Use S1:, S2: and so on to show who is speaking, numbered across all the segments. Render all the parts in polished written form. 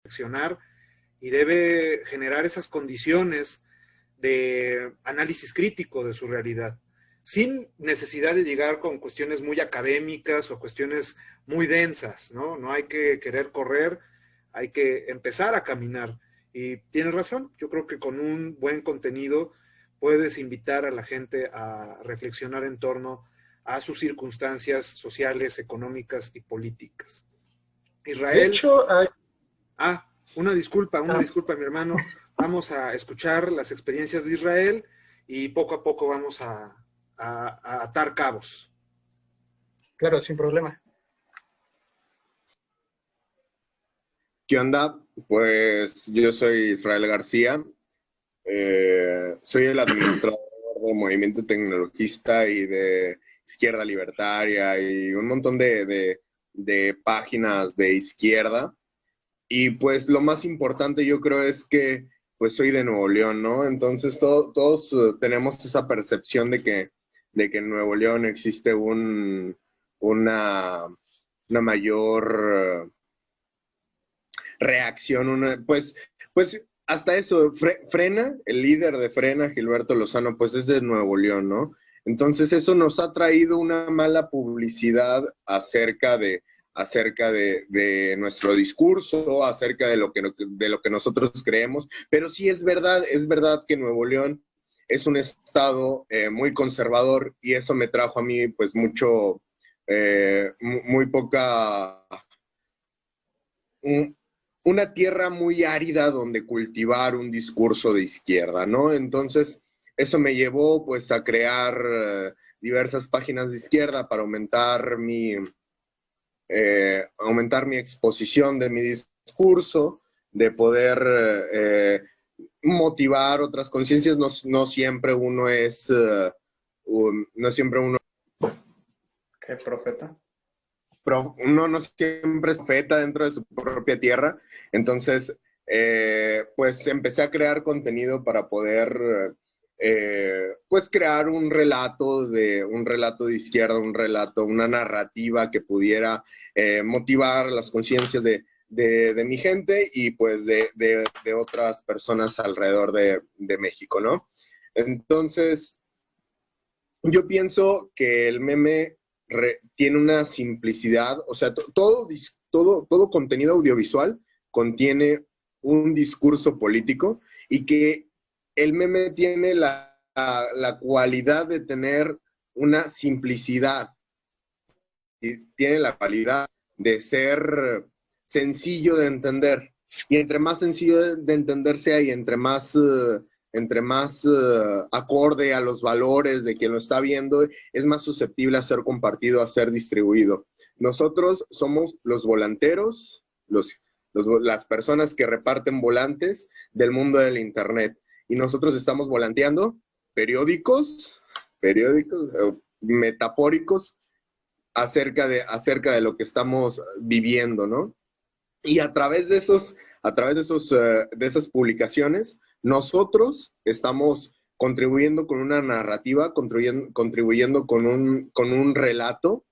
S1: reflexionar y debe generar esas condiciones de análisis crítico de su realidad, sin necesidad de llegar con cuestiones muy académicas o cuestiones muy densas, ¿no? No hay que querer correr, hay que empezar a caminar. Y tienes razón, yo creo que con un buen contenido puedes invitar a la gente a reflexionar en torno a sus circunstancias sociales, económicas y políticas.
S2: De
S1: Israel.
S2: hecho, hay...
S1: Una disculpa, mi hermano. Vamos a escuchar las experiencias de Israel y poco a poco vamos a atar cabos.
S2: Claro, sin problema.
S3: ¿Qué onda? Pues yo soy Israel García, soy el administrador de Movimiento Tecnologista y de Izquierda Libertaria y un montón de páginas de izquierda. Y pues lo más importante yo creo es que pues soy de Nuevo León, ¿no? Entonces todos tenemos esa percepción de que en Nuevo León existe una mayor reacción, pues hasta eso, Frena, el líder de Frena, Gilberto Lozano, pues es de Nuevo León, ¿no? Entonces eso nos ha traído una mala publicidad acerca de nuestro discurso, acerca de lo que nosotros creemos, pero sí es verdad que Nuevo León es un estado muy conservador y eso me trajo a mí pues mucho, muy poca, una tierra muy árida donde cultivar un discurso de izquierda, ¿no? Entonces eso me llevó pues a crear diversas páginas de izquierda para aumentar mi exposición de mi discurso, de poder motivar otras conciencias. No siempre uno es, no siempre uno...
S2: ¿Qué profeta?
S3: Uno no siempre es profeta dentro de su propia tierra, entonces pues empecé a crear contenido para poder pues crear un relato de izquierda, una narrativa que pudiera motivar las conciencias de mi gente y pues de otras personas alrededor de México, ¿no? Entonces, yo pienso que el meme tiene una simplicidad, o sea, todo contenido audiovisual contiene un discurso político y que el meme tiene la cualidad de tener una simplicidad y tiene la cualidad de ser sencillo de entender. Y entre más sencillo de entender sea y entre más acorde a los valores de quien lo está viendo, es más susceptible a ser compartido, a ser distribuido. Nosotros somos los volanteros, las personas que reparten volantes del mundo del Internet. Y nosotros estamos volanteando periódicos metafóricos acerca de lo que estamos viviendo, ¿no? Y a través de esas publicaciones, nosotros estamos contribuyendo con una narrativa, contribuyendo con un relato,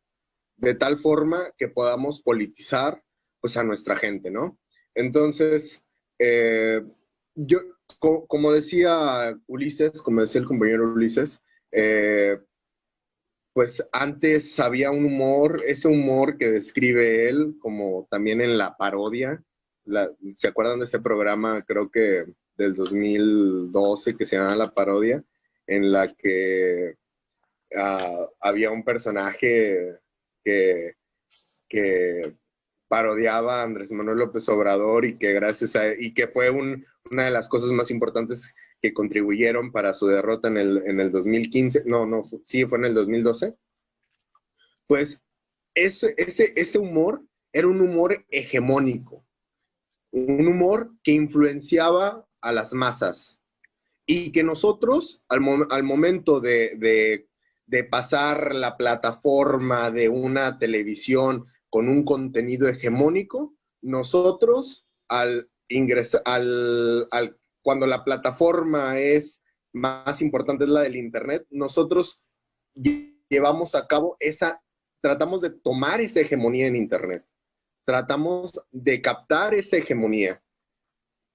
S3: de tal forma que podamos politizar pues a nuestra gente, ¿no? Entonces, yo, como decía Ulises, como decía el compañero Ulises, pues antes había un humor, ese humor que describe él, como también en la parodia. ¿Se acuerdan de ese programa, creo que del 2012, que se llama La Parodia? En la que había un personaje que parodiaba a Andrés Manuel López Obrador y que fue una de las cosas más importantes que contribuyeron para su derrota en el 2015, sí, fue en el 2012, pues ese humor era un humor hegemónico, un humor que influenciaba a las masas y que nosotros, al momento de pasar la plataforma de una televisión con un contenido hegemónico, nosotros al ingresar, cuando la plataforma es más importante, es la del Internet, nosotros llevamos a cabo tratamos de tomar esa hegemonía en Internet. tratamos de captar esa hegemonía,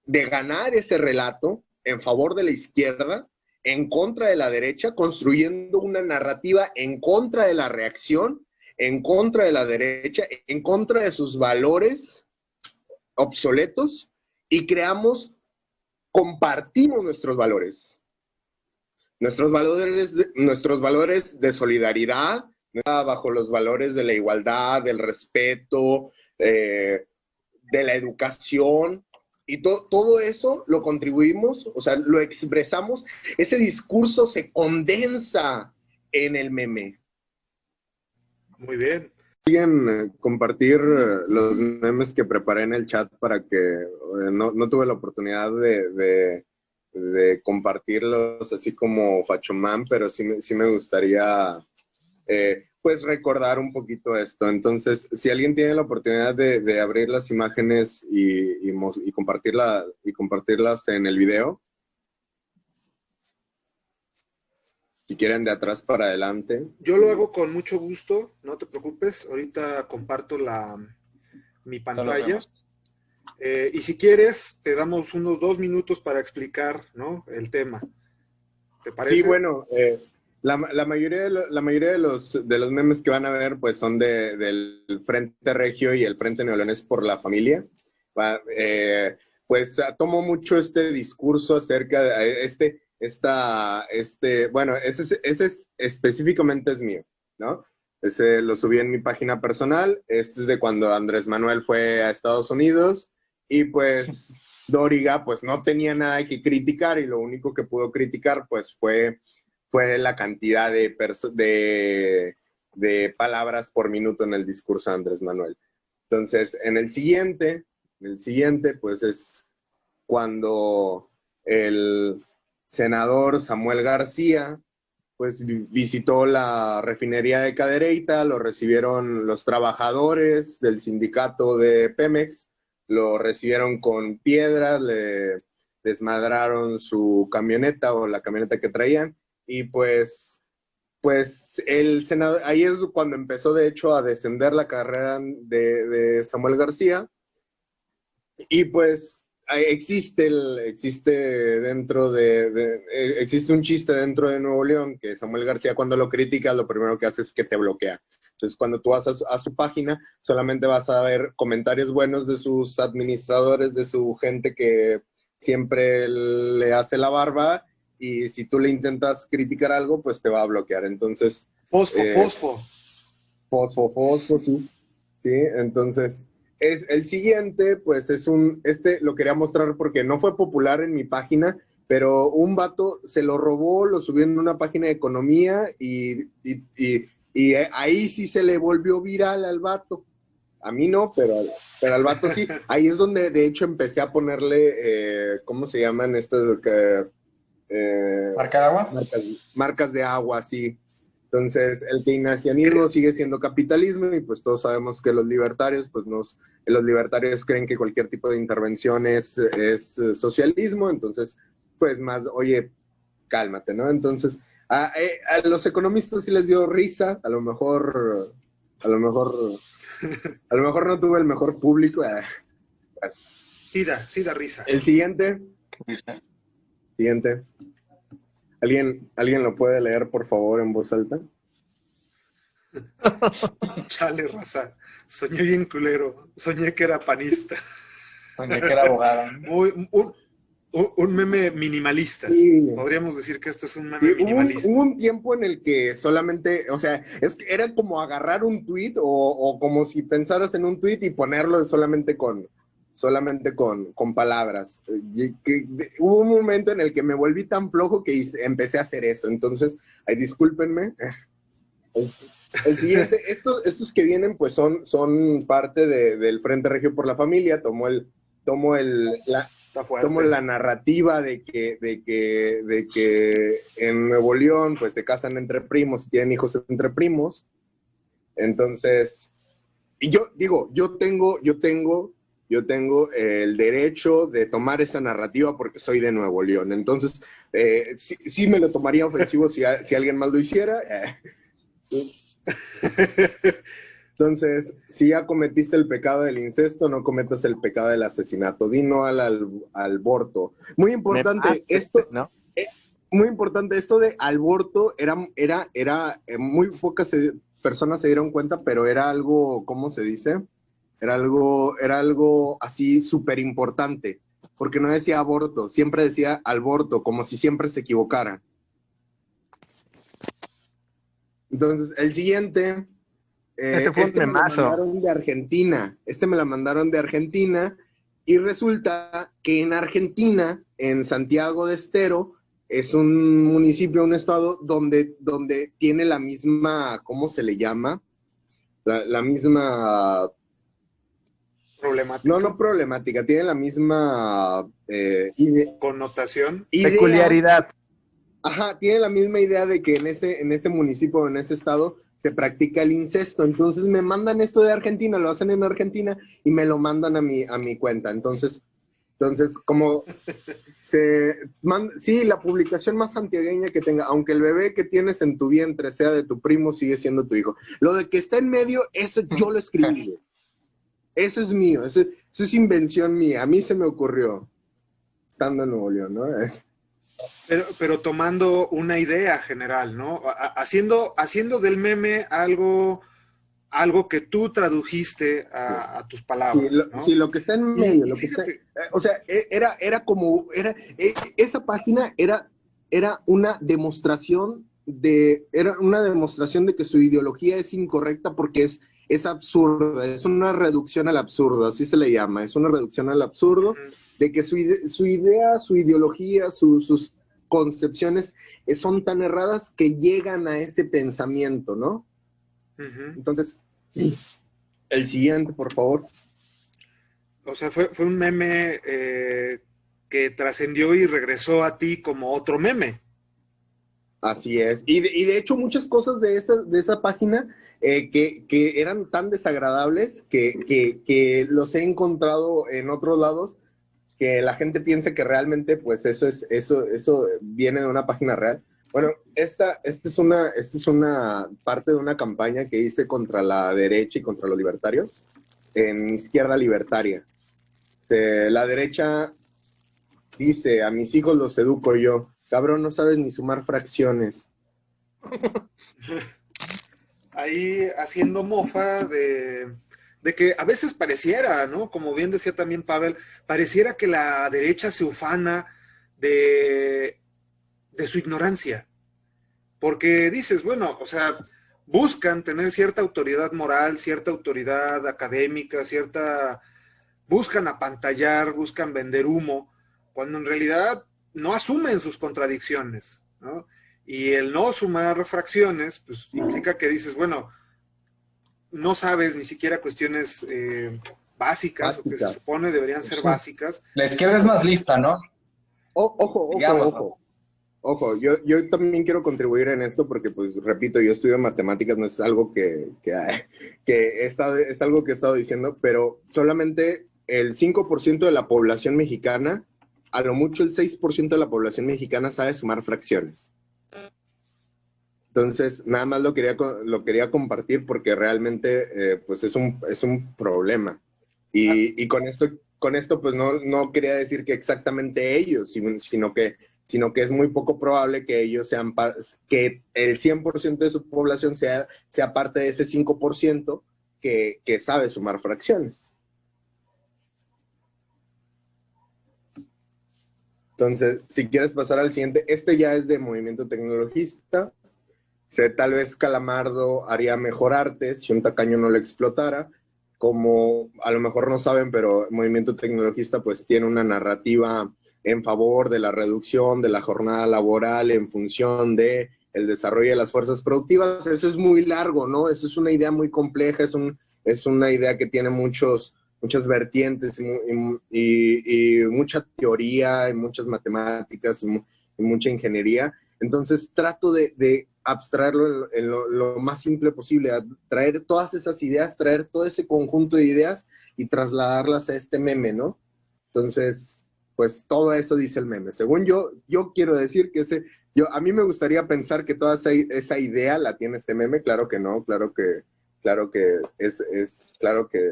S3: de ganar ese relato en favor de la izquierda, en contra de la derecha, construyendo una narrativa en contra de la reacción, en contra de la derecha, en contra de sus valores obsoletos, y compartimos nuestros valores de solidaridad, bajo los valores de la igualdad, del respeto, de la educación, y todo eso lo contribuimos, o sea, lo expresamos. Ese discurso se condensa en el meme.
S1: Muy bien.
S3: ¿Quieren compartir los memes que preparé en el chat para que no tuve la oportunidad de compartirlos así como Fachomán, pero sí me gustaría pues recordar un poquito esto? Entonces, si alguien tiene la oportunidad de abrir las imágenes y compartirlas en el video, si quieren de atrás para adelante.
S1: Yo lo hago con mucho gusto, no te preocupes. Ahorita comparto mi pantalla. Y si quieres, te damos unos 2 minutos para explicar, ¿no?, el tema. ¿Te parece?
S3: Sí, bueno, la mayoría de los memes que van a ver pues son del Frente Regio y el Frente Neolonés por la Familia. Pues tomo mucho este discurso acerca de bueno, ese específicamente es mío, ¿no? Ese lo subí en mi página personal. Este es de cuando Andrés Manuel fue a Estados Unidos y pues Dóriga pues no tenía nada que criticar, y lo único que pudo criticar pues fue la cantidad de palabras por minuto en el discurso de Andrés Manuel. Entonces, en el siguiente pues es cuando el senador Samuel García pues visitó la refinería de Cadereyta, lo recibieron los trabajadores del sindicato de Pemex, lo recibieron con piedras, le desmadraron su camioneta o la camioneta que traían, y pues el senador, ahí es cuando empezó de hecho a descender la carrera de Samuel García, y pues existe un chiste dentro de Nuevo León que Samuel García, cuando lo critica, lo primero que hace es que te bloquea. Entonces, cuando tú vas a su página, solamente vas a ver comentarios buenos de sus administradores, de su gente que siempre le hace la barba, y si tú le intentas criticar algo, pues te va a bloquear. Entonces... Fosfo, sí. Sí, entonces... el siguiente, pues lo quería mostrar porque no fue popular en mi página, pero un vato se lo robó, lo subió en una página de economía y ahí sí se le volvió viral al vato. A mí no, pero al vato sí. Ahí es donde de hecho empecé a ponerle, ¿cómo se llaman estas?
S2: ¿Marca de agua?
S3: Marcas de agua, sí. Entonces, el keynesianismo sigue siendo capitalismo, y pues todos sabemos que los libertarios, los libertarios creen que cualquier tipo de intervención es socialismo. Entonces, pues más, oye, cálmate, ¿no? Entonces, a los economistas sí les dio risa, a lo mejor no tuve el mejor público. Bueno.
S1: Sí da risa.
S3: El siguiente. ¿Alguien lo puede leer, por favor, en voz alta?
S1: Chale, raza. Soñé bien culero. Soñé que era panista.
S2: Soñé que era abogado.
S1: Un meme minimalista.
S3: Sí.
S1: Podríamos decir que este es un meme minimalista.
S3: Hubo un tiempo en el que solamente, o sea, era como agarrar un tweet o como si pensaras en un tweet y ponerlo solamente con palabras. Hubo un momento en el que me volví tan flojo que empecé a hacer eso. Entonces, discúlpenme. El siguiente, estos que vienen pues son parte del Frente Regio por la Familia. Tomo la narrativa de que en Nuevo León pues se casan entre primos y tienen hijos entre primos. Entonces, y yo tengo el derecho de tomar esa narrativa porque soy de Nuevo León. Entonces, sí me lo tomaría ofensivo si alguien más lo hiciera. Entonces, si ya cometiste el pecado del incesto, no cometas el pecado del asesinato. Di no al aborto. Muy importante, esto, ¿no? Muy importante, esto de aborto muy pocas personas se dieron cuenta, pero era algo, ¿cómo se dice? Era algo así súper importante, porque no decía aborto, siempre decía aborto, como si siempre se equivocara. Entonces, el siguiente,
S4: fue un memazo.
S3: Me lo mandaron de Argentina, me lo mandaron de Argentina, y resulta que en Argentina, en Santiago de Estero, es un municipio, un estado donde tiene la misma, ¿cómo se le llama? La misma...
S1: Problemática.
S3: No problemática, tiene la misma...
S1: connotación.
S4: Peculiaridad.
S3: Ajá, tiene la misma idea de que en ese municipio, en ese estado, se practica el incesto. Entonces me mandan esto de Argentina, lo hacen en Argentina y me lo mandan a mi cuenta. Entonces como sí, la publicación más santiagueña que tenga, aunque el bebé que tienes en tu vientre sea de tu primo, sigue siendo tu hijo. Lo de que está en medio, eso yo lo escribí. Eso es mío, eso es invención mía. A mí se me ocurrió, estando en Nuevo León, ¿no?
S1: Pero tomando una idea general, ¿no? Haciendo del meme algo que tú tradujiste a tus palabras. ¿no?
S3: Sí, lo que está en medio, lo que está, o sea, esa página era una demostración de que su ideología es incorrecta porque es absurda, es una reducción al absurdo, así se le llama, es una reducción al absurdo, de que su idea, su ideología, sus concepciones son tan erradas que llegan a ese pensamiento, ¿no? Entonces, el siguiente, por favor.
S1: O sea, fue un meme que trascendió y regresó a ti como otro meme.
S3: Así es. Y de hecho, muchas cosas de esa página que eran tan desagradables que los he encontrado en otros lados, que la gente piensa que realmente, pues, eso viene de una página real. Bueno, esta es una parte de una campaña que hice contra la derecha y contra los libertarios, en Izquierda Libertaria. La derecha dice, a mis hijos los educo yo. Cabrón, no sabes ni sumar fracciones.
S1: Ahí haciendo mofa de que a veces pareciera, ¿no? Como bien decía también Pavel, pareciera que la derecha se ufana de su ignorancia. Porque dices, bueno, o sea, buscan tener cierta autoridad moral, cierta autoridad académica, buscan apantallar, buscan vender humo, cuando en realidad no asumen sus contradicciones, ¿no? Y el no sumar fracciones, pues implica que dices, bueno, no sabes ni siquiera cuestiones básicas, o que se supone deberían ser básicas.
S2: La izquierda es más lista, ¿no?
S3: Ojo, yo también quiero contribuir en esto porque, pues, repito, yo estudio matemáticas, no es algo es algo que he estado diciendo, pero solamente el 5% de la población mexicana, a lo mucho el 6% de la población mexicana sabe sumar fracciones. Entonces, nada más lo quería compartir porque realmente, pues, es un problema. Y con esto, pues, no quería decir que exactamente ellos, sino que es muy poco probable que ellos que el 100% de su población sea parte de ese 5% que sabe sumar fracciones. Entonces, si quieres pasar al siguiente, ya es de movimiento tecnologista. Tal vez Calamardo haría mejor arte si un tacaño no lo explotara. Como a lo mejor no saben, pero el movimiento tecnologista pues tiene una narrativa en favor de la reducción de la jornada laboral en función de el desarrollo de las fuerzas productivas. Eso es muy largo, ¿no? Eso es una idea muy compleja, es una idea que tiene muchas vertientes y mucha teoría y muchas matemáticas y mucha ingeniería. Entonces trato de abstraerlo en lo más simple posible, traer todas esas ideas, traer todo ese conjunto de ideas y trasladarlas a este meme, ¿no? Entonces, pues todo eso dice el meme. Según yo quiero decir que a mí me gustaría pensar que toda esa idea la tiene este meme, claro que no, claro que claro que claro que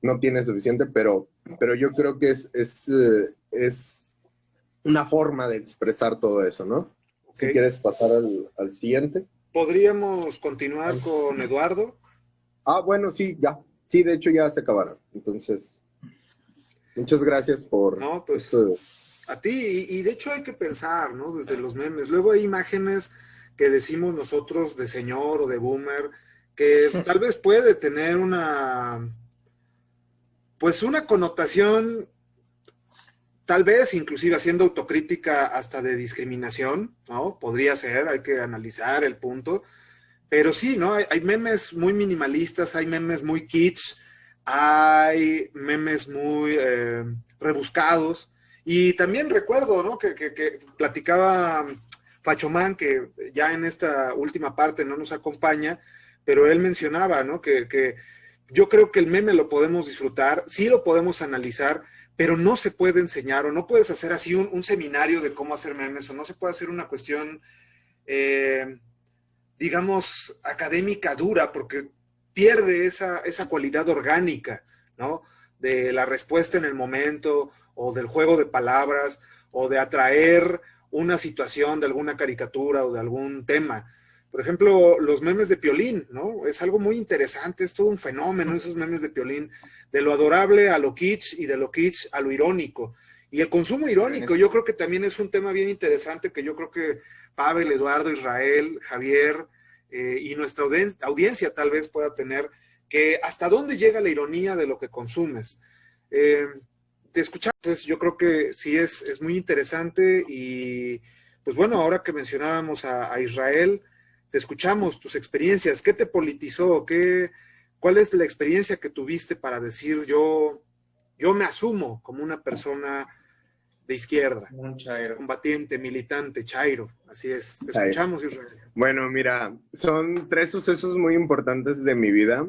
S3: no tiene suficiente, pero yo creo que es una forma de expresar todo eso, ¿no? Si
S1: Ok.
S3: quieres pasar al siguiente.
S1: ¿Podríamos continuar con Eduardo?
S3: Bueno, sí, ya. Sí, de hecho ya se acabaron. Entonces, muchas gracias por
S1: No, pues
S3: esto.
S1: a ti, y de hecho hay que pensar, ¿no? Desde los memes. Luego hay imágenes que decimos nosotros de señor o de boomer, que tal vez puede tener pues una connotación, tal vez inclusive haciendo autocrítica hasta de discriminación, ¿no? Podría ser, hay que analizar el punto. Pero sí, ¿no? Hay memes muy minimalistas, hay memes muy kitsch, hay memes muy rebuscados. Y también recuerdo, ¿no? Que platicaba Fachomán, que ya en esta última parte no nos acompaña, pero él mencionaba, ¿no? Que yo creo que el meme lo podemos disfrutar, sí lo podemos analizar, pero no se puede enseñar o no puedes hacer así un seminario de cómo hacer memes o no se puede hacer una cuestión... digamos, académica dura, porque pierde esa cualidad orgánica, ¿no? De la respuesta en el momento, o del juego de palabras, o de atraer una situación de alguna caricatura o de algún tema. Por ejemplo, los memes de Piolín, ¿no? Es algo muy interesante, es todo un fenómeno esos memes de Piolín, de lo adorable a lo kitsch y de lo kitsch a lo irónico. Y el consumo irónico, yo creo que también es un tema bien interesante que yo creo que Pavel, Eduardo, Israel, Javier y nuestra audiencia tal vez pueda tener, que hasta dónde llega la ironía de lo que consumes. Te escuchamos, yo creo que sí es muy interesante y pues bueno, ahora que mencionábamos a Israel, te escuchamos tus experiencias, ¿qué te politizó? ¿Cuál es la experiencia que tuviste para decir yo me asumo como una persona de izquierda,
S2: Un chairo.
S1: combatiente, militante, chairo? Así es. Te
S3: Chairo.
S1: escuchamos, Israel.
S3: Bueno, mira, son 3 sucesos muy importantes de mi vida.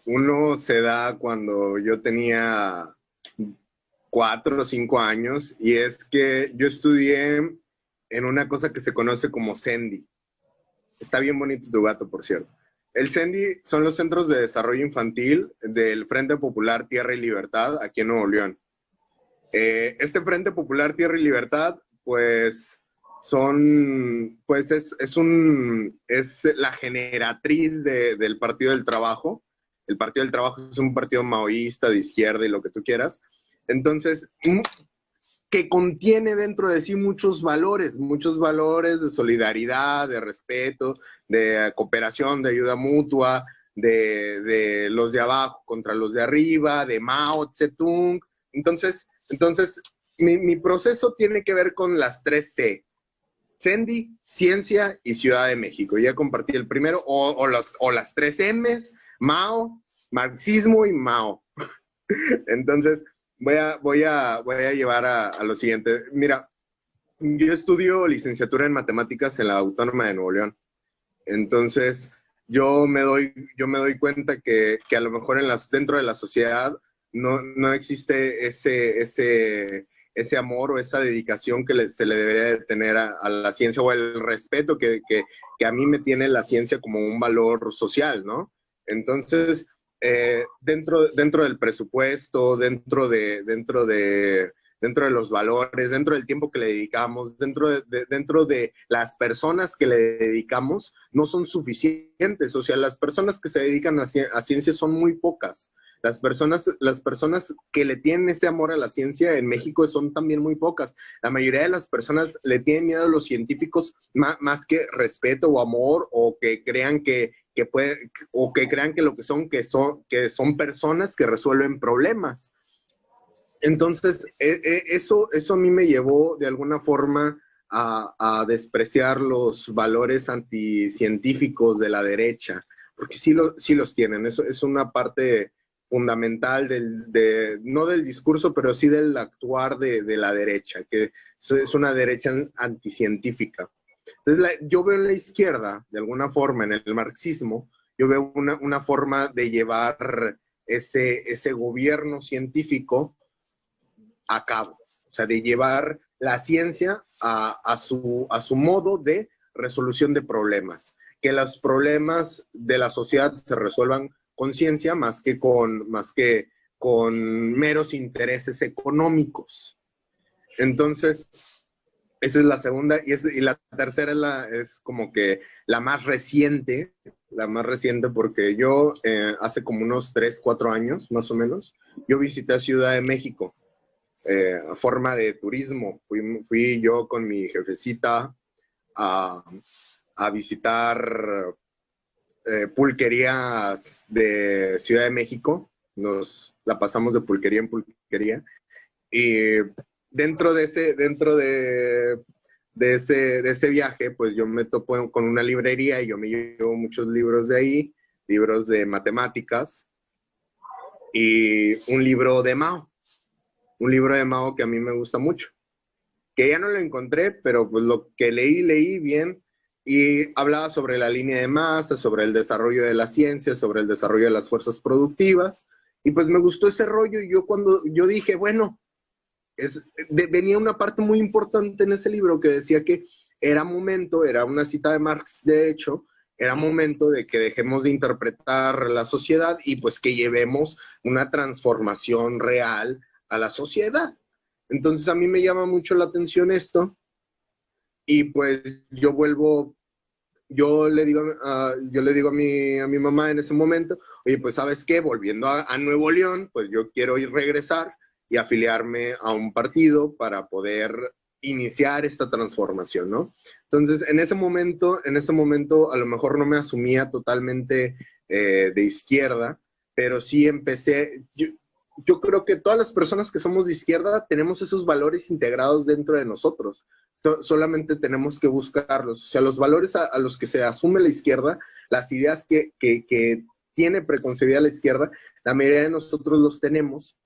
S3: Uno se da cuando yo tenía 4 o 5 años y es que yo estudié en una cosa que se conoce como CENDI. Está bien bonito tu gato, por cierto. El CENDI son los Centros de Desarrollo Infantil del Frente Popular Tierra y Libertad aquí en Nuevo León. Este Frente Popular Tierra y Libertad, pues es la generatriz del Partido del Trabajo. El Partido del Trabajo es un partido maoísta, de izquierda y lo que tú quieras. Entonces, que contiene dentro de sí muchos valores de solidaridad, de respeto, de cooperación, de ayuda mutua, de los de abajo contra los de arriba, de Mao Zedong. Entonces mi proceso tiene que ver con las 3 C. CENDI, Ciencia y Ciudad de México. Ya compartí el primero, o las 3 M's, Mao, marxismo y Mao. Entonces, voy a llevar a lo siguiente. Mira, yo estudio licenciatura en matemáticas en la Autónoma de Nuevo León. Entonces, yo me doy cuenta que a lo mejor dentro de la sociedad no existe ese amor o esa dedicación que se le debería de tener a la ciencia, o el respeto que a mí me tiene la ciencia como un valor social, ¿no? Entonces, dentro del presupuesto, dentro de los valores, dentro del tiempo que le dedicamos, dentro de las personas que le dedicamos, no son suficientes. O sea, las personas que se dedican a ciencia son muy pocas. Las personas que le tienen ese amor a la ciencia en México son también muy pocas. La mayoría de las personas le tienen miedo a los científicos más que respeto o amor, o que crean que crean que lo que son personas que resuelven problemas. Entonces, eso a mí me llevó de alguna forma a despreciar los valores anticientíficos de la derecha, porque sí los tienen. Eso es una parte fundamental no del discurso, pero sí del actuar de la derecha, que es una derecha anticientífica. Entonces, yo veo en la izquierda, de alguna forma, en el marxismo, yo veo una forma de llevar ese gobierno científico a cabo, o sea, de llevar la ciencia a su modo de resolución de problemas, que los problemas de la sociedad se resuelvan con ciencia más que con meros intereses económicos. Entonces, esa es la segunda, y la tercera es como que la más reciente porque yo hace como unos 3, 4 años, más o menos, yo visité Ciudad de México a forma de turismo. Fui yo con mi jefecita a visitar pulquerías de Ciudad de México. Nos la pasamos de pulquería en pulquería. Y dentro de ese viaje, pues yo me topo con una librería y yo me llevo muchos libros de ahí, libros de matemáticas y un libro de Mao que a mí me gusta mucho, que ya no lo encontré, pero pues lo que leí bien, y hablaba sobre la línea de masa, sobre el desarrollo de la ciencia, sobre el desarrollo de las fuerzas productivas, y pues me gustó ese rollo, y yo dije, bueno, venía una parte muy importante en ese libro que decía que era una cita de Marx, de hecho, era momento de que dejemos de interpretar la sociedad y pues que llevemos una transformación real a la sociedad. Entonces a mí me llama mucho la atención esto, y pues yo le digo a mi mamá en ese momento, oye, pues ¿sabes qué? Volviendo a Nuevo León, pues yo quiero regresar y afiliarme a un partido para poder iniciar esta transformación, ¿no? Entonces, en ese momento, a lo mejor no me asumía totalmente de izquierda, pero sí empecé. Yo creo que todas las personas que somos de izquierda tenemos esos valores integrados dentro de nosotros. Solamente tenemos que buscarlos. O sea, los valores a los que se asume la izquierda, las ideas que tiene preconcebida la izquierda, la mayoría de nosotros los tenemos,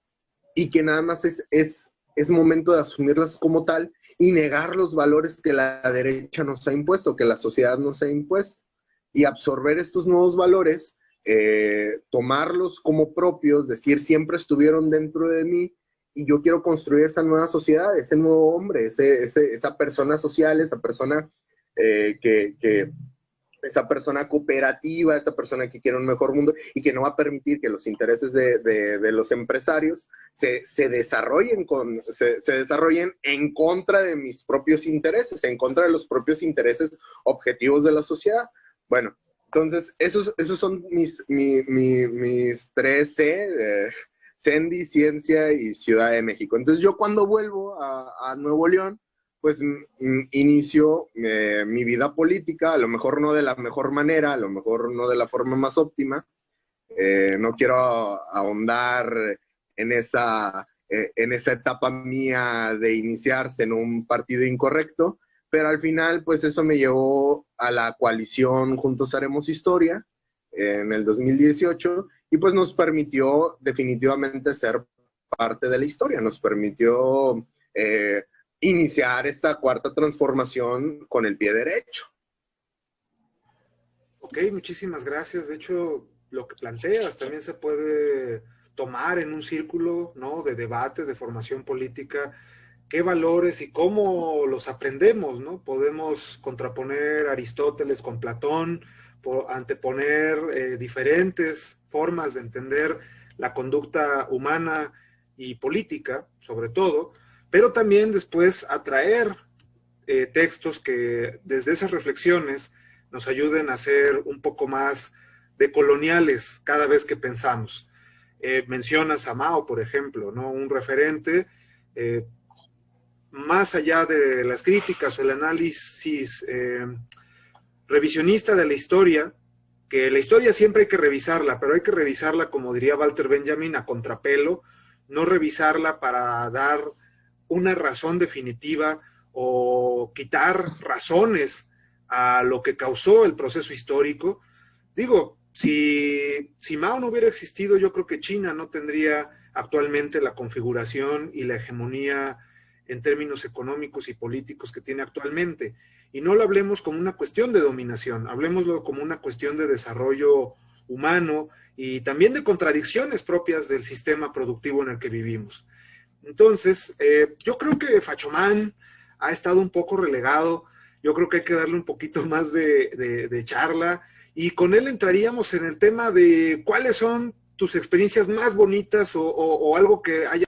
S3: y que nada más es momento de asumirlas como tal y negar los valores que la derecha nos ha impuesto, que la sociedad nos ha impuesto, y absorber estos nuevos valores, tomarlos como propios, decir, siempre estuvieron dentro de mí, y yo quiero construir esa nueva sociedad, ese nuevo hombre, esa persona social, esa persona esa persona cooperativa, esa persona que quiere un mejor mundo y que no va a permitir que los intereses de los empresarios se desarrollen en contra de mis propios intereses, en contra de los propios intereses objetivos de la sociedad. Bueno, entonces esos son mis 3C, Cendi, Ciencia y Ciudad de México. Entonces yo cuando vuelvo a Nuevo León, pues inicio mi vida política, a lo mejor no de la mejor manera, a lo mejor no de la forma más óptima. No quiero ahondar en esa etapa mía de iniciarse en un partido incorrecto, pero al final, pues eso me llevó a la coalición Juntos Haremos Historia en el 2018, y pues nos permitió definitivamente ser parte de la historia, nos permitió iniciar esta cuarta transformación con el pie derecho.
S1: Ok, muchísimas gracias. De hecho, lo que planteas también se puede tomar en un círculo, ¿no?, de debate, de formación política, qué valores y cómo los aprendemos, ¿no? Podemos contraponer a Aristóteles con Platón, anteponer diferentes formas de entender la conducta humana y política, sobre todo, pero también después atraer textos que desde esas reflexiones nos ayuden a ser un poco más decoloniales cada vez que pensamos. Mencionas a Mao, por ejemplo, ¿no?, un referente, más allá de las críticas o el análisis revisionista de la historia, que la historia siempre hay que revisarla, pero hay que revisarla, como diría Walter Benjamin, a contrapelo, no revisarla para dar una razón definitiva o quitar razones a lo que causó el proceso histórico. Digo, si Mao no hubiera existido, yo creo que China no tendría actualmente la configuración y la hegemonía en términos económicos y políticos que tiene actualmente. Y no lo hablemos como una cuestión de dominación, hablemoslo como una cuestión de desarrollo humano y también de contradicciones propias del sistema productivo en el que vivimos. Entonces, yo creo que Fachován ha estado un poco relegado. yo creo que hay que darle un poquito más de charla, y con él entraríamos en el tema de cuáles son tus experiencias más bonitas o algo que haya